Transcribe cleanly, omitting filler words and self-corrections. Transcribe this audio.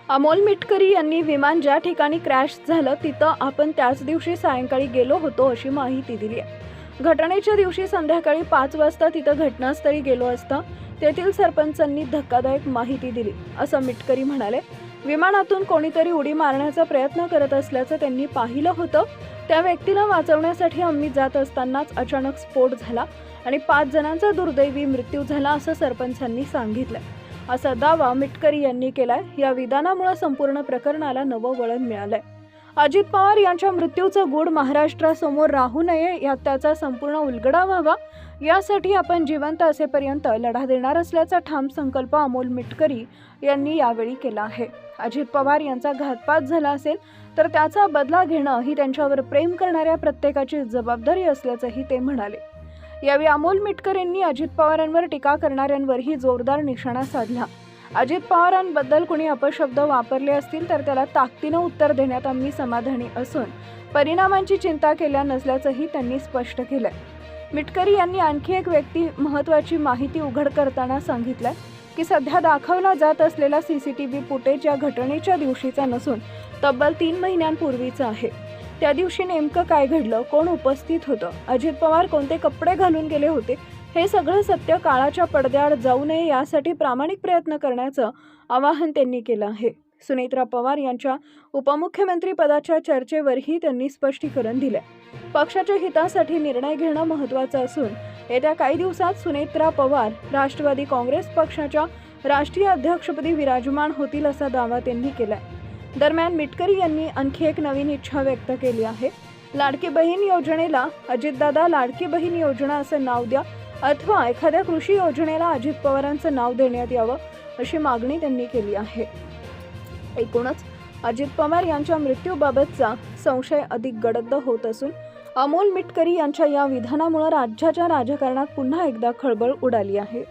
अमोल मिटकरी यांनी विमान ज्या ठिकाणी क्रॅश झालं तिथं आपण त्याच दिवशी सायंकाळी गेलो होतो अशी माहिती दिली आहे। घटनेच्या दिवशी संध्याकाळी 5 वाजता तिथं घटनास्थळी गेलो असता तेथील सरपंचांनी धक्कादायक माहिती दिली असं मिटकरी म्हणाले। विमानातून कोणीतरी उडी मारण्याचा प्रयत्न करत असल्याचं त्यांनी पाहिलं होतं। त्या व्यक्तीला वाचवण्यासाठी आम्ही जात असतानाच अचानक स्फोट झाला आणि 5 जणांचा दुर्दैवी मृत्यू झाला असं सरपंचांनी सांगितलं असा दावा मिटकरी यांनी केलाय। या विधानामुळे संपूर्ण प्रकरणाला नवं वळण मिळालंय। अजित पवार यांच्या मृत्यूचं गूढ महाराष्ट्रासमोर राहू नये यात त्याचा संपूर्ण उलगडा व्हावा यासाठी आपण जिवंत असेपर्यंत लढा देणार असल्याचा ठाम संकल्प अमोल मिटकरी यांनी यावेळी केला आहे। अजित पवार यांचा घातपात झाला असेल तर त्याचा बदला घेणं ही त्यांच्यावर प्रेम करणाऱ्या प्रत्येकाची जबाबदारी असल्याचंही ते म्हणाले। यावेळी अमोल मिटकर यांनी अजित पवारांवर टीका करणाऱ्यांवरही जोरदार निशाणा साधला। अजित पवारांबद्दल कोणी अपशब्द वापरले असतील तर त्याला ताकदीनं उत्तर देण्यात आम्ही समाधानी असून परिणामांची चिंता केल्या नसल्याचंही त्यांनी स्पष्ट केलंय। मिटकरी यांनी आणखी एक महत्त्वाची माहिती उघड करताना सांगितलंय की सध्या दाखवला जात असलेला सीसीटीव्ही फुटेज या घटनेच्या दिवशीचा नसून तब्बल 3 महिन्यांपूर्वीचा आहे। त्या दिवशी नेमकं काय घडलं, कोण उपस्थित होतं, अजित पवार कोणते कपडे घालून गेले होते, हे सगळं सत्य काळाच्या पडद्याआड जाऊ नये यासाठी प्रामाणिक प्रयत्न करण्याचं आवाहन त्यांनी केलं आहे। सुनेत्रा पवार यांच्या उपमुख्यमंत्री पदाच्या चर्चेवरही त्यांनी स्पष्टीकरण दिले। पक्षाच्या हितासाठी निर्णय घेणं महत्त्वाचं असून येत्या काही दिवसात सुनेत्रा पवार राष्ट्रवादी काँग्रेस पक्षाच्या राष्ट्रीय अध्यक्षपदी विराजमान होतील असा दावा त्यांनी केलाय। दरम्यान मिटकरी यांनी आणखी एक नवीन इच्छा व्यक्त केली आहे। लाडकी बहीण योजनेला अजितदादा लाडकी बहीण योजना असं नाव द्या अथवा एखाद्या कृषी योजनेला अजित पवारांचं नाव देण्यात यावं अशी मागणी त्यांनी केली आहे। एकूणच अजित पवार यांच्या मृत्यूबाबतचा संशय अधिक गडद होत असून अमोल मिटकरी यांच्या या विधानामुळे राज्याच्या राजकारणात पुन्हा एकदा खळबळ उडाली आहे।